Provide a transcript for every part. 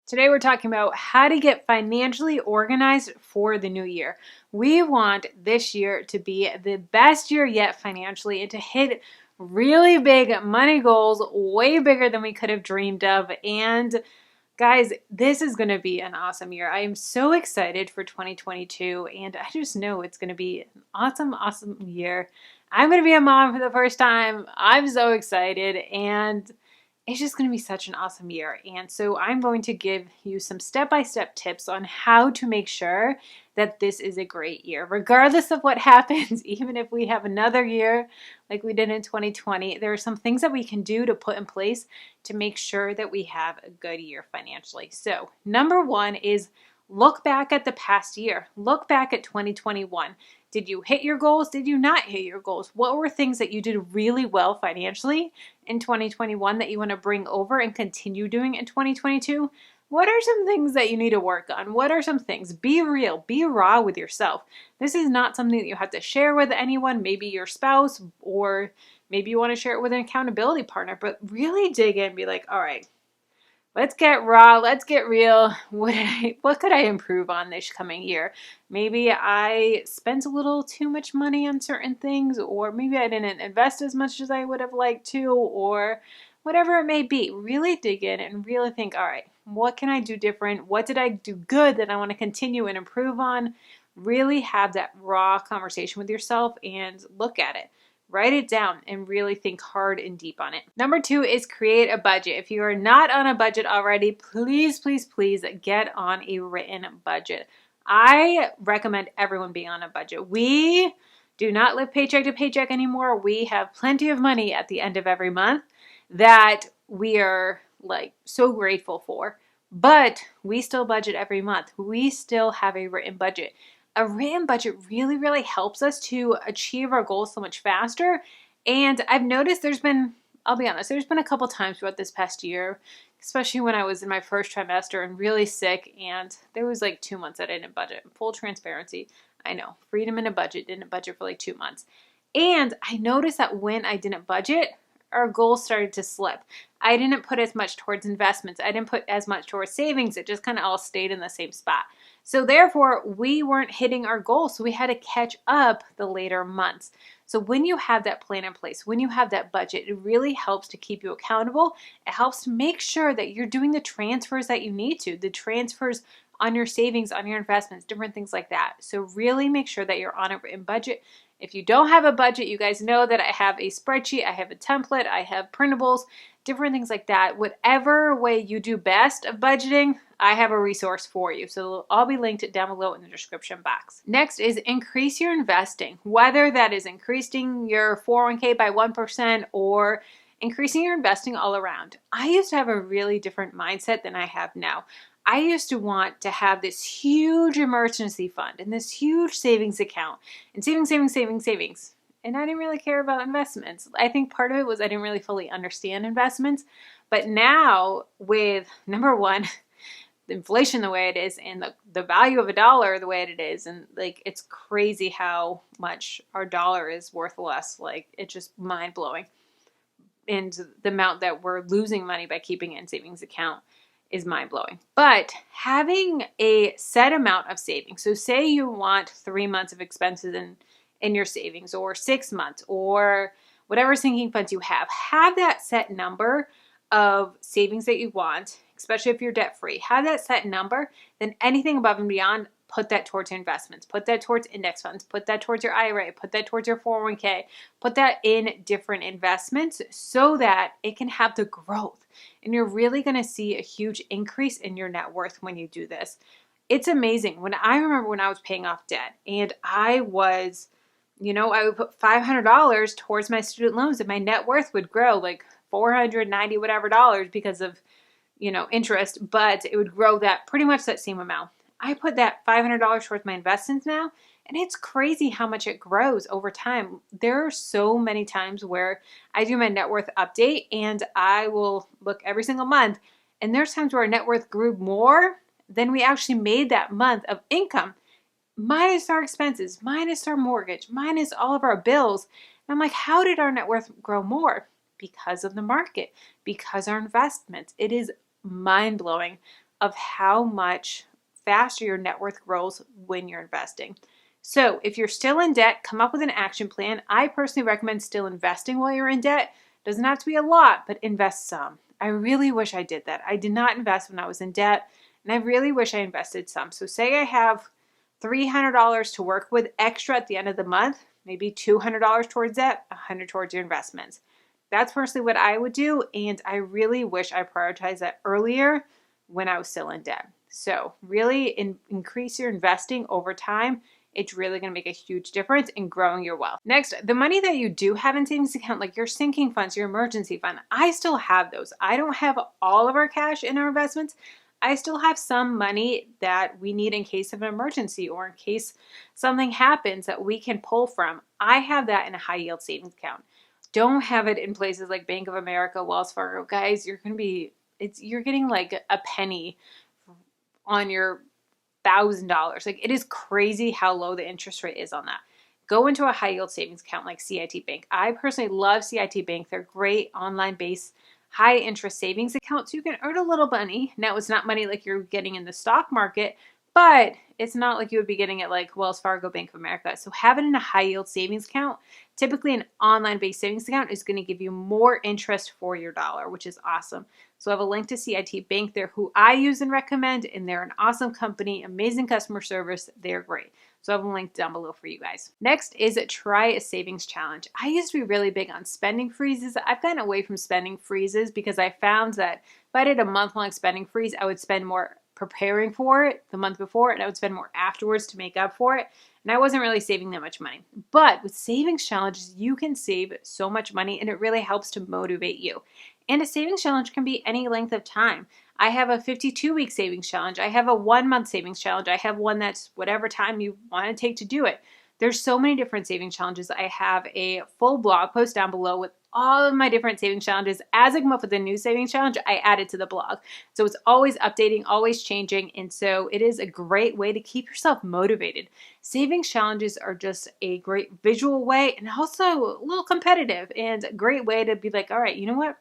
Today we're talking about how to get financially organized for the new year. We want this year to be the best year yet financially and to hit really big money goals, way bigger than we could have dreamed of. And guys, this is going to be an awesome year. I am so excited for 2022 and I just know it's going to be an awesome year. I'm going to be a mom for the first time. I'm so excited and it's just going to be such an awesome year. And so I'm going to give you some step-by-step tips on how to make sure that this is a great year, regardless of what happens. Even if we have another year like we did in 2020, there are some things that we can do to put in place to make sure that we have a good year financially. So number one is look back at the past year. Look back at 2021. Did you hit your goals? Did you not hit your goals? What were things that you did really well financially in 2021 that you want to bring over and continue doing in 2022? What are some things that you need to work on? What are some things? Be real, be raw with yourself. This is not something that you have to share with anyone, maybe your spouse, or maybe you want to share it with an accountability partner, but really dig in and be like, all right, let's get raw. Let's get real. What could I improve on this coming year? Maybe I spent a little too much money on certain things, or maybe I didn't invest as much as I would have liked to, or whatever it may be. Really dig in and really think, all right, what can I do different? What did I do good that I want to continue and improve on? Really have that raw conversation with yourself and look at it. Write it down and really think hard and deep on it. Number two is create a budget. If you are not on a budget already, please get on a written budget. I recommend everyone be on a budget. We do not live paycheck to paycheck anymore. We have plenty of money at the end of every month that we are so grateful for, but we still budget every month. We still have a written budget. A written budget really helps us to achieve our goals so much faster. And I've noticed I'll be honest, there's been a couple times throughout this past year, especially when I was in my first trimester and really sick, and there was 2 months that I didn't budget. Full transparency. I know, freedom in a budget, didn't budget for 2 months. And I noticed that when I didn't budget, our goals started to slip. I didn't put as much towards investments. I didn't put as much towards savings. It just kind of all stayed in the same spot. So therefore, we weren't hitting our goals. So we had to catch up the later months. So when you have that plan in place, when you have that budget, it really helps to keep you accountable. It helps to make sure that you're doing the transfers that you need to, the transfers on your savings, on your investments, different things like that. So really make sure that you're on a written budget. If you don't have a budget, you guys know that I have a spreadsheet, I have a template, I have printables, different things like that. Whatever way you do best of budgeting, I have a resource for you. So it'll all be linked down below in the description box. Next is increase your investing, whether that is increasing your 401k by 1% or increasing your investing all around. I used to have a really different mindset than I have now. I used to want to have this huge emergency fund and this huge savings account and savings. And I didn't really care about investments. I think part of it was I didn't really fully understand investments. But now with number one, the inflation the way it is and the value of a dollar the way it is, and it's crazy how much our dollar is worth less. It's just mind blowing. And the amount that we're losing money by keeping it in savings account is mind-blowing. But having a set amount of savings, so say you want 3 months of expenses in your savings, or 6 months, or whatever sinking funds you have that set number of savings that you want, especially if you're debt-free. Have that set number, then anything above and beyond, put that towards your investments, put that towards index funds, put that towards your IRA, put that towards your 401k, put that in different investments so that it can have the growth. And you're really going to see a huge increase in your net worth when you do this. It's amazing. I remember when I was paying off debt and I was, I would put $500 towards my student loans and my net worth would grow $490 whatever dollars because of, interest, but it would grow that pretty much that same amount. I put that $500 towards my investments now, and it's crazy how much it grows over time. There are so many times where I do my net worth update and I will look every single month, and there's times where our net worth grew more than we actually made that month of income, minus our expenses, minus our mortgage, minus all of our bills. And I'm like, how did our net worth grow more? Because of the market, because our investments. It is mind-blowing. of how much faster your net worth grows when you're investing. So if you're still in debt, come up with an action plan. I personally recommend still investing while you're in debt. Doesn't have to be a lot, but invest some. I really wish I did that. I did not invest when I was in debt, and I really wish I invested some. So say I have $300 to work with extra at the end of the month, maybe $200 towards that, $100 towards your investments. That's personally what I would do, and I really wish I prioritized that earlier when I was still in debt. So really increase your investing over time. It's really going to make a huge difference in growing your wealth. Next, the money that you do have in savings account, like your sinking funds, your emergency fund, I still have those. I don't have all of our cash in our investments. I still have some money that we need in case of an emergency or in case something happens that we can pull from. I have that in a high yield savings account. Don't have it in places like Bank of America, Wells Fargo. Guys, you're getting like a penny on your $1,000. Like, it is crazy how low the interest rate is on that. Go into a high yield savings account like CIT Bank. I personally love CIT Bank. They're great online based high interest savings accounts. You can earn a little money. Now, it's not money like you're getting in the stock market, but it's not like you would be getting it like Wells Fargo, Bank of America. So have it in a high yield savings account. Typically an online based savings account is going to give you more interest for your dollar, which is awesome. So I have a link to CIT Bank there, who I use and recommend, and they're an awesome company, amazing customer service. They're great. So I have a link down below for you guys. Next is try a savings challenge. I used to be really big on spending freezes. I've gotten away from spending freezes because I found that if I did a month-long spending freeze, I would spend more preparing for it the month before, and I would spend more afterwards to make up for it. And I wasn't really saving that much money. But with savings challenges, you can save so much money, and it really helps to motivate you. And a savings challenge can be any length of time. I have a 52-week savings challenge. I have a 1-month savings challenge. I have one that's whatever time you want to take to do it. There's so many different savings challenges. I have a full blog post down below with all of my different savings challenges. As I come up with a new savings challenge, I add it to the blog. So it's always updating, always changing. And so it is a great way to keep yourself motivated. Savings challenges are just a great visual way, and also a little competitive, and a great way to be like, all right, you know what?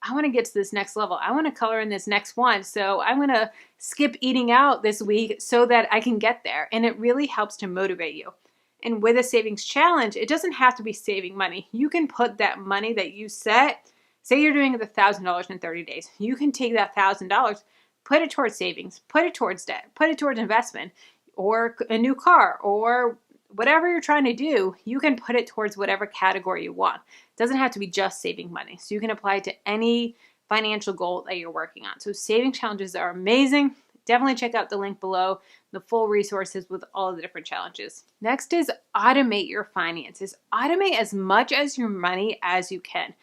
I want to get to this next level. I want to color in this next one. So I'm going to skip eating out this week so that I can get there. And it really helps to motivate you. And with a savings challenge, it doesn't have to be saving money. You can put that money that you set, say you're doing the $1,000 in 30 days. You can take that $1,000, put it towards savings, put it towards debt, put it towards investment, or a new car, or whatever you're trying to do. You can put it towards whatever category you want. It doesn't have to be just saving money. So you can apply it to any financial goal that you're working on. So saving challenges are amazing. Definitely check out the link below, the full resources with all the different challenges. Next is automate your finances. Automate as much as your money as you can.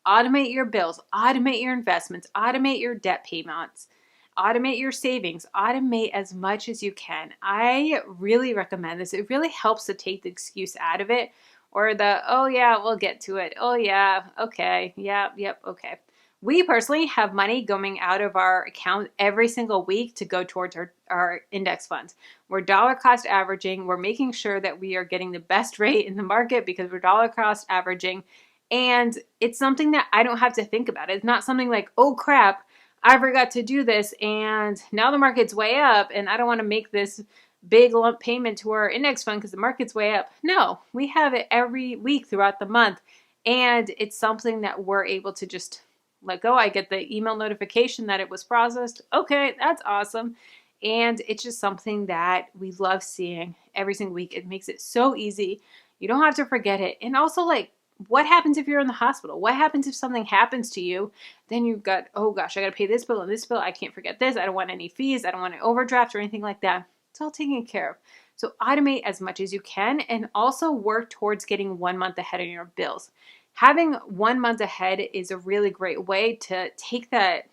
Automate your bills, automate your investments, automate your debt payments, automate your savings, automate as much as you can. I really recommend this. It really helps to take the excuse out of it, or the, oh yeah, we'll get to it. Oh yeah, okay, yeah, yep, okay. We personally have money going out of our account every single week to go towards our index funds. We're dollar cost averaging. We're making sure that we are getting the best rate in the market because we're dollar cost averaging. And it's something that I don't have to think about. It's not something like, oh crap, I forgot to do this and now the market's way up and I don't want to make this big lump payment to our index fund because the market's way up. No, we have it every week throughout the month. And it's something that we're able to just let go. I get the email notification that it was processed. Okay, that's awesome. And it's just something that we love seeing every single week. It makes it so easy. You don't have to forget it. And also, like, what happens if you're in the hospital? What happens if something happens to you? Then you've got, oh gosh, I got to pay this bill and this bill. I can't forget this. I don't want any fees. I don't want an overdraft or anything like that. It's all taken care of. So automate as much as you can, and also work towards getting 1 month ahead of your bills. Having 1 month ahead is a really great way to take that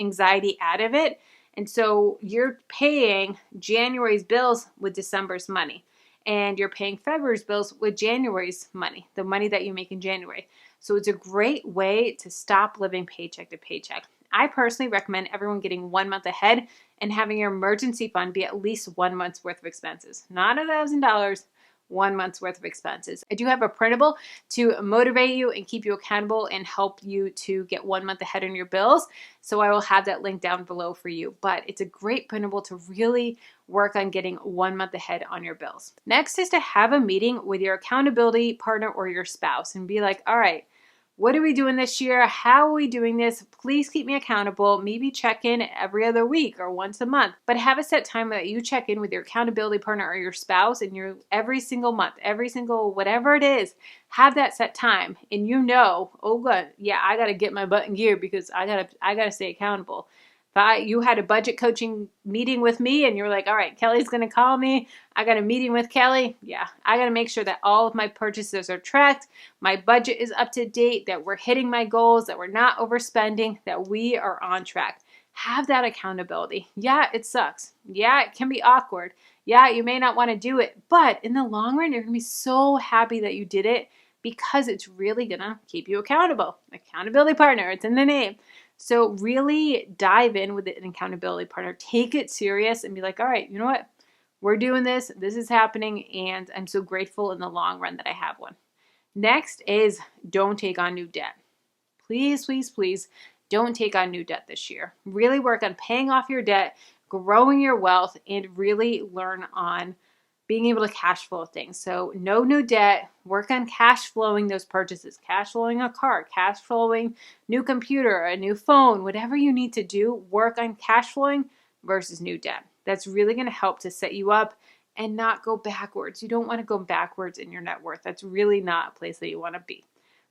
anxiety out of it. And so you're paying January's bills with December's money, and you're paying February's bills with January's money, the money that you make in January. So it's a great way to stop living paycheck to paycheck. I personally recommend everyone getting 1 month ahead and having your emergency fund be at least 1 month's worth of expenses. Not $1,000, 1 month's worth of expenses. I do have a printable to motivate you and keep you accountable and help you to get 1 month ahead on your bills. So I will have that link down below for you. But it's a great printable to really work on getting 1 month ahead on your bills. Next is to have a meeting with your accountability partner or your spouse and be like, all right, what are we doing this year? How are we doing this? Please keep me accountable. Maybe check in every other week or once a month, but have a set time that you check in with your accountability partner or your spouse, and you're every single month, every single whatever it is, have that set time. And oh good, yeah, I got to get my butt in gear because I got to stay accountable. You had a budget coaching meeting with me and you're like, all right, Kelly's going to call me. I got a meeting with Kelly. Yeah, I got to make sure that all of my purchases are tracked. My budget is up to date, that we're hitting my goals, that we're not overspending, that we are on track. Have that accountability. Yeah, it sucks. Yeah, it can be awkward. Yeah, you may not want to do it, but in the long run, you're going to be so happy that you did it because it's really going to keep you accountable. Accountability partner, it's in the name. So really dive in with an accountability partner. Take it serious and be like, all right, you know what? We're doing this. This is happening. And I'm so grateful in the long run that I have one. Next is don't take on new debt. Please, please, please don't take on new debt this year. Really work on paying off your debt, growing your wealth, and really learn on being able to cash flow things. So no new debt, work on cash flowing those purchases, cash flowing a car, cash flowing new computer, a new phone, whatever you need to do, work on cash flowing versus new debt. That's really going to help to set you up and not go backwards. You don't want to go backwards in your net worth. That's really not a place that you want to be.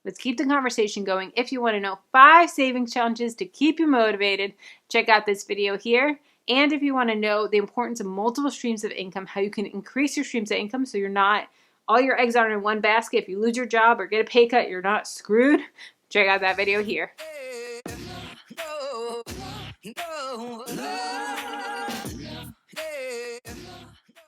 Let's keep the conversation going. If you want to know 5 savings challenges to keep you motivated, check out this video here. And if you want to know the importance of multiple streams of income, how you can increase your streams of income so you're not, all your eggs aren't in one basket. If you lose your job or get a pay cut, you're not screwed. Check out that video here.